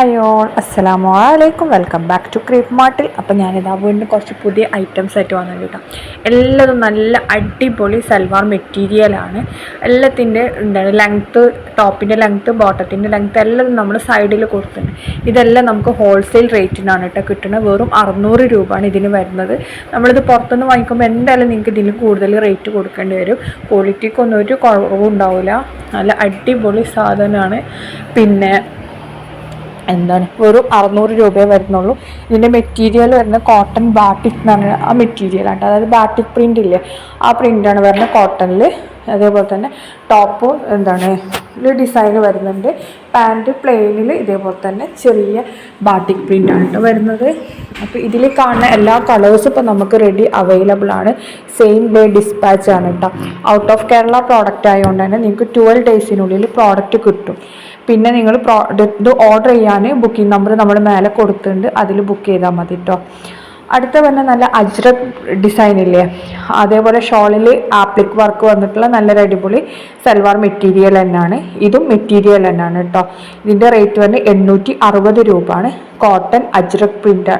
Hi all, അസ്സലാമു അലൈക്കും. Welcome back to ക്രീപ്പ് മാർട്ടിൽ. അപ്പോൾ ഞാനിതാ വീണ്ടും കുറച്ച് പുതിയ ഐറ്റംസ് ആയിട്ട് വന്നിട്ട് കേട്ടോ. എല്ലാതും നല്ല അടിപൊളി സൽവാർ മെറ്റീരിയലാണ്. എല്ലാത്തിൻ്റെ എന്താണ് ലെങ്ത്ത്, ടോപ്പിൻ്റെ ലെങ്ത്ത്, ബോട്ടത്തിൻ്റെ ലെങ്ത്ത് എല്ലാം നമ്മൾ സൈഡിൽ കൊടുത്തിട്ടുണ്ട്. ഇതെല്ലാം നമുക്ക് ഹോൾസെയിൽ റേറ്റിനാണ് കേട്ടോ കിട്ടുന്നത്. വെറും 600 രൂപയാണ് ഇതിന് വരുന്നത്. നമ്മളിത് പുറത്തുനിന്ന് വാങ്ങിക്കുമ്പോൾ എന്തായാലും നിങ്ങൾക്ക് ഇതിന് കൂടുതൽ റേറ്റ് കൊടുക്കേണ്ടി വരും. ക്വാളിറ്റിക്കൊന്നും ഒരു കുറവും ഉണ്ടാവില്ല. നല്ല അടിപൊളി സാധനമാണ്. പിന്നെ എന്താണ് വെറും 600 രൂപയെ വരുന്നുള്ളൂ. ഇതിൻ്റെ മെറ്റീരിയൽ വരുന്നത് കോട്ടൺ ബാട്ടിക് എന്ന് പറഞ്ഞ ആ മെറ്റീരിയലാണ്. അതായത് ബാട്ടിക് പ്രിൻ്റ് ഇല്ലേ, ആ പ്രിൻ്റാണ് വരുന്നത് കോട്ടണിൽ. അതേപോലെ തന്നെ ടോപ്പ് എന്താണ് ഡിസൈൻ വരുന്നുണ്ട്. പാൻറ്റ് പ്ലെയിനിൽ ഇതേപോലെ തന്നെ ചെറിയ ബാട്ടിക് പ്രിൻ്റാണ് കേട്ടോ വരുന്നത്. അപ്പോൾ ഇതിൽ കാണുന്ന എല്ലാ കളേഴ്സും ഇപ്പോൾ നമുക്ക് റെഡി അവൈലബിൾ ആണ്. സെയിം ഡേ ഡിസ്പാച്ച് ആണ് കേട്ടോ. ഔട്ട് ഓഫ് കേരള പ്രോഡക്റ്റ് ആയതുകൊണ്ട് തന്നെ നിങ്ങൾക്ക് 12 ഡേയ്സിനുള്ളിൽ പ്രോഡക്റ്റ് കിട്ടും. പിന്നെ നിങ്ങൾ ഇത് ഓർഡർ ചെയ്യാൻ ബുക്കിംഗ് നമ്പർ നമ്മൾ മേലെ കൊടുത്തിട്ടുണ്ട്, അതിൽ ബുക്ക് ചെയ്താൽ മതി കേട്ടോ. അടുത്ത തന്നെ നല്ല അജ്രക് ഡിസൈൻ ഇല്ലേ, അതേപോലെ ഷോളിൽ ആപ്ലിക് വർക്ക് വന്നിട്ടുള്ള നല്ലൊരു അടിപൊളി സൽവാർ മെറ്റീരിയൽ തന്നെയാണ്. ഇതും മെറ്റീരിയൽ തന്നെയാണ് കേട്ടോ. ഇതിൻ്റെ റേറ്റ് വന്ന് 860 രൂപയാണ്. കോട്ടൺ അജ്രക് പ്രിൻ്റ്,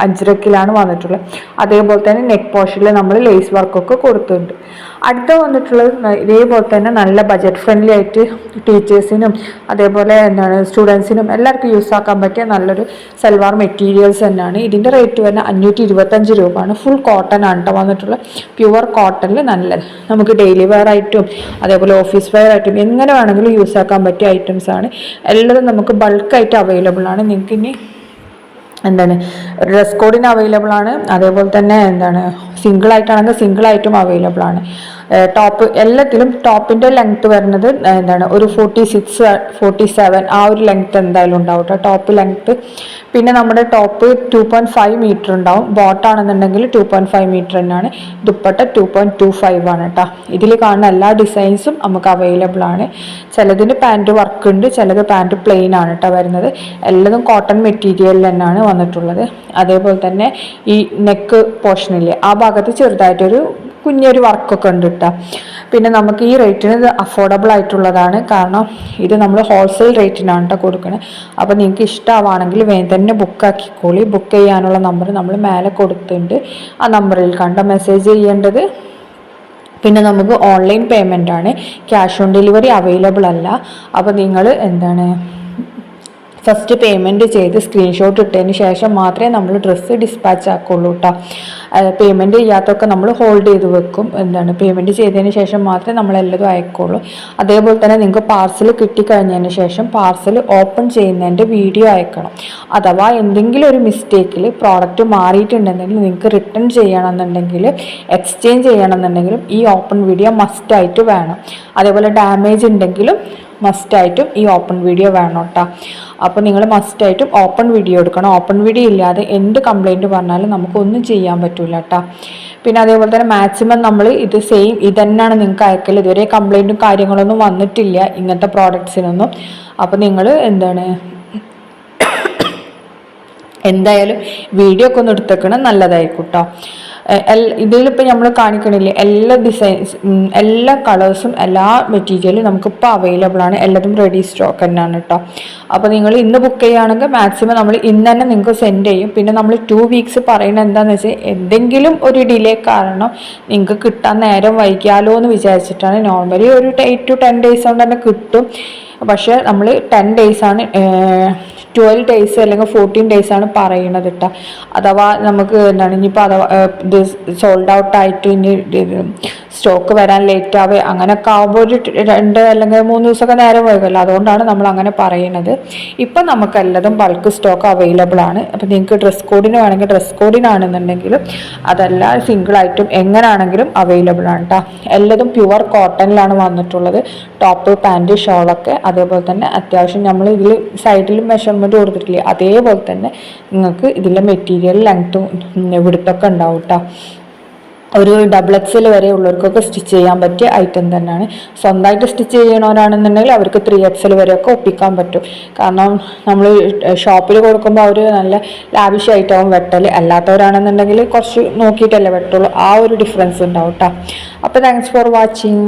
അജ്രക്കിലാണ് വന്നിട്ടുള്ളത്. അതേപോലെ തന്നെ നെക്ക് പോർഷനിൽ നമ്മൾ ലേസ് വർക്കൊക്കെ കൊടുത്തിട്ടുണ്ട്. അടുത്ത വന്നിട്ടുള്ളത് ഇതേപോലെ തന്നെ നല്ല ബജറ്റ് ഫ്രണ്ട്ലി ആയിട്ട് ടീച്ചേഴ്സിനും അതേപോലെ എന്താണ് സ്റ്റുഡൻസിനും എല്ലാവർക്കും യൂസ് ആക്കാൻ പറ്റിയ നല്ലൊരു സൽവാർ മെറ്റീരിയൽസ് തന്നെയാണ്. ഇതിൻ്റെ റേറ്റ് തന്നെ 525 രൂപയാണ്. ഫുൾ കോട്ടൺ ആണ് കേട്ടോ വന്നിട്ടുള്ളത്. പ്യുവർ കോട്ടണിൽ നല്ലത് നമുക്ക് ഡെയിലി വെയർ ആയിട്ടും അതേപോലെ ഓഫീസ് വെയർ ആയിട്ടും എങ്ങനെ വേണമെങ്കിലും യൂസ് ആക്കാൻ പറ്റിയ ഐറ്റംസ് ആണ്. എല്ലാതും നമുക്ക് ബൾക്കായിട്ട് അവൈലബിൾ ആണ്. നിങ്ങൾക്ക് ഇനി എന്താണ് ഡ്രസ് കോഡിന് അവൈലബിൾ ആണ്. അതേപോലെ തന്നെ എന്താണ് സിംഗിൾ ആയിട്ടാണെങ്കിൽ സിംഗിൾ ആയിട്ടും അവൈലബിൾ ആണ്. ടോപ്പ് എല്ലാത്തിലും ടോപ്പിൻ്റെ ലെങ്ത്ത് വരുന്നത് എന്താണ് ഒരു 46, 47 ആ ഒരു ലെങ്ത്ത് എന്തായാലും ഉണ്ടാവും കേട്ടോ ടോപ്പ് ലെങ്ത്ത്. പിന്നെ നമ്മുടെ ടോപ്പ് 2.5 മീറ്റർ ഉണ്ടാവും. ബോട്ടാണെന്നുണ്ടെങ്കിൽ 2.5 മീറ്റർ തന്നെയാണ്. ദുപ്പട്ട 2.25 ആണ് കേട്ടോ. ഇതിൽ കാണുന്ന എല്ലാ ഡിസൈൻസും നമുക്ക് അവൈലബിൾ ആണ്. ചിലതിന് പാൻറ്റ് വർക്ക് ഉണ്ട്, ചിലത് പാൻറ്റ് പ്ലെയിൻ ആണ് കേട്ടോ വരുന്നത്. എല്ലാതും കോട്ടൺ മെറ്റീരിയൽ തന്നെയാണ് വന്നിട്ടുള്ളത്. അതേപോലെ തന്നെ ഈ നെക്ക് പോർഷനില്ലേ, ആ ഭാഗത്ത് ചെറുതായിട്ടൊരു കുഞ്ഞൊരു വർക്കൊക്കെ ഉണ്ട് കേട്ടോ. പിന്നെ നമുക്ക് ഈ റേറ്റിന് ഇത് അഫോർഡബിൾ ആയിട്ടുള്ളതാണ്. കാരണം ഇത് നമ്മൾ ഹോൾസെയിൽ റേറ്റിനാണ് കേട്ടോ കൊടുക്കുന്നത്. അപ്പോൾ നിങ്ങൾക്ക് ഇഷ്ടമാണെങ്കിൽ വേഗം തന്നെ ബുക്കാക്കിക്കോളി. ബുക്ക് ചെയ്യാനുള്ള നമ്പർ നമ്മൾ മേലെ കൊടുത്തിട്ടുണ്ട്. ആ നമ്പറിൽ കണ്ട മെസ്സേജ് ചെയ്യേണ്ടത്. പിന്നെ നമുക്ക് ഓൺലൈൻ പേയ്മെൻ്റ് ആണ്, ക്യാഷ് ഓൺ ഡെലിവറി അവൈലബിൾ അല്ല. അപ്പോൾ നിങ്ങൾ എന്താണ് ഫസ്റ്റ് പേയ്മെൻറ്റ് ചെയ്ത് സ്ക്രീൻഷോട്ട് ഇട്ടതിന് ശേഷം മാത്രമേ നമ്മൾ ഡ്രസ്സ് ഡിസ്പാച്ച് ആക്കുള്ളൂ കേട്ടോ. പേയ്മെൻറ്റ് ചെയ്യാത്തൊക്കെ നമ്മൾ ഹോൾഡ് ചെയ്ത് വെക്കും. എന്താണ് പേയ്മെൻറ്റ് ചെയ്തതിന് ശേഷം മാത്രമേ നമ്മളെല്ലതും അയക്കുള്ളൂ. അതേപോലെ തന്നെ നിങ്ങൾക്ക് പാർസൽ കിട്ടിക്കഴിഞ്ഞതിന് ശേഷം പാർസൽ ഓപ്പൺ ചെയ്യുന്നതിൻ്റെ വീഡിയോ അയക്കണം. അഥവാ എന്തെങ്കിലും ഒരു മിസ്റ്റേക്കിൽ പ്രോഡക്റ്റ് മാറിയിട്ടുണ്ടെങ്കിൽ നിങ്ങൾക്ക് റിട്ടേൺ ചെയ്യണമെന്നുണ്ടെങ്കിൽ എക്സ്ചേഞ്ച് ചെയ്യണമെന്നുണ്ടെങ്കിലും ഈ ഓപ്പൺ വീഡിയോ മസ്റ്റായിട്ട് വേണം. അതേപോലെ ഡാമേജ് ഉണ്ടെങ്കിലും മസ്റ്റായിട്ടും ഈ ഓപ്പൺ വീഡിയോ വേണം കേട്ടോ. അപ്പോൾ നിങ്ങൾ മസ്റ്റായിട്ടും ഓപ്പൺ വീഡിയോ എടുക്കണം. ഓപ്പൺ വീഡിയോ ഇല്ലാതെ എന്ത് കംപ്ലൈൻറ്റ് പറഞ്ഞാലും നമുക്കൊന്നും ചെയ്യാൻ പറ്റില്ല കേട്ടോ. പിന്നെ അതേപോലെ തന്നെ മാക്സിമം നമ്മൾ ഇത് സെയിം ഇതന്നെയാണ് നിങ്ങൾക്ക് അയക്കൽ. ഇതുവരെ കംപ്ലൈൻറ്റും കാര്യങ്ങളൊന്നും വന്നിട്ടില്ല ഇങ്ങനത്തെ പ്രോഡക്ട്സിനൊന്നും. അപ്പോൾ നിങ്ങൾ എന്താണ് എന്തായാലും വീഡിയോ ഒക്കെ ഒന്ന് എടുത്തേക്കണം, നല്ലതായിരിക്കും കേട്ടോ. ഇതിലിപ്പോൾ നമ്മൾ കാണിക്കണില്ലേ എല്ലാ ഡിസൈൻസ്, എല്ലാ കളേഴ്സും എല്ലാ മെറ്റീരിയലും നമുക്കിപ്പോൾ അവൈലബിൾ ആണ്. എല്ലാതും റെഡി സ്റ്റോക്ക് തന്നെയാണ് കേട്ടോ. അപ്പോൾ നിങ്ങൾ ഇന്ന് ബുക്ക് ചെയ്യുകയാണെങ്കിൽ മാക്സിമം നമ്മൾ ഇന്ന് തന്നെ നിങ്ങൾക്ക് സെൻഡ് ചെയ്യും. പിന്നെ നമ്മൾ 2 വീക്സ് പറയുന്നത് എന്താണെന്ന് വെച്ചാൽ എന്തെങ്കിലും ഒരു ഡിലേ കാരണം നിങ്ങൾക്ക് കിട്ടാൻ നേരം വൈകിയാലോ എന്ന് വിചാരിച്ചിട്ടാണ്. നോർമലി ഒരു 8 to 10 ഡേയ്സ് കൊണ്ട് തന്നെ കിട്ടും. പക്ഷേ നമ്മൾ 10 ഡേയ്സാണ് 12 ഡേയ്സ് അല്ലെങ്കിൽ 14 ഡേയ്സാണ് പറയുന്നത് കേട്ടോ. അഥവാ നമുക്ക് എന്താണ് ഇനിയിപ്പോൾ അഥവാ ഇത് സോൾഡ് ഔട്ട് ആയിട്ട് ഇനി സ്റ്റോക്ക് വരാൻ ലേറ്റ് ആവുക അങ്ങനെയൊക്കെ ആകുമ്പോൾ ഒരു 2 അല്ലെങ്കിൽ 3 ദിവസമൊക്കെ നേരം വൈകുമല്ലോ. അതുകൊണ്ടാണ് നമ്മൾ അങ്ങനെ പറയുന്നത്. ഇപ്പം നമുക്ക് എല്ലാതും ബൾക്ക് സ്റ്റോക്ക് അവൈലബിൾ ആണ്. അപ്പോൾ നിങ്ങൾക്ക് ഡ്രസ് കോഡിന് വേണമെങ്കിൽ ഡ്രസ് കോഡിനാണെന്നുണ്ടെങ്കിലും അതല്ല സിംഗിളായിട്ടും എങ്ങനെയാണെങ്കിലും അവൈലബിൾ ആണ് കേട്ടോ. എല്ലാതും പ്യുവർ കോട്ടണിലാണ് വന്നിട്ടുള്ളത്. ടോപ്പ്, പാൻറ്റ്, ഷോളൊക്കെ. അതേപോലെ തന്നെ അത്യാവശ്യം നമ്മൾ ഇതിൽ സൈഡിൽ മെഷർമെൻറ്റ് കൊടുത്തിട്ടില്ലേ, അതേപോലെ തന്നെ നിങ്ങൾക്ക് ഇതിലെ മെറ്റീരിയൽ ലെങ്ത്തും വിടുത്തൊക്കെ ഉണ്ടാവും കേട്ടോ. ഒരു XXL വരെ ഉള്ളവർക്കൊക്കെ സ്റ്റിച്ച് ചെയ്യാൻ പറ്റിയ ഐറ്റം തന്നെയാണ്. സ്വന്തമായിട്ട് സ്റ്റിച്ച് ചെയ്യണവരാണെന്നുണ്ടെങ്കിൽ അവർക്ക് 3XL വരെയൊക്കെ ഒപ്പിക്കാൻ പറ്റും. കാരണം നമ്മൾ ഷോപ്പിൽ കൊടുക്കുമ്പോൾ അവർ നല്ല ലാവിഷ് ആയിട്ടാവും വെട്ടൽ. അല്ലാത്തവരാണെന്നുണ്ടെങ്കിൽ കുറച്ച് നോക്കിയിട്ടല്ലേ വെട്ടുള്ളൂ. ആ ഒരു ഡിഫറൻസ് ഉണ്ടാവും കേട്ടോ. അപ്പോൾ താങ്ക്സ് ഫോർ വാച്ചിങ്.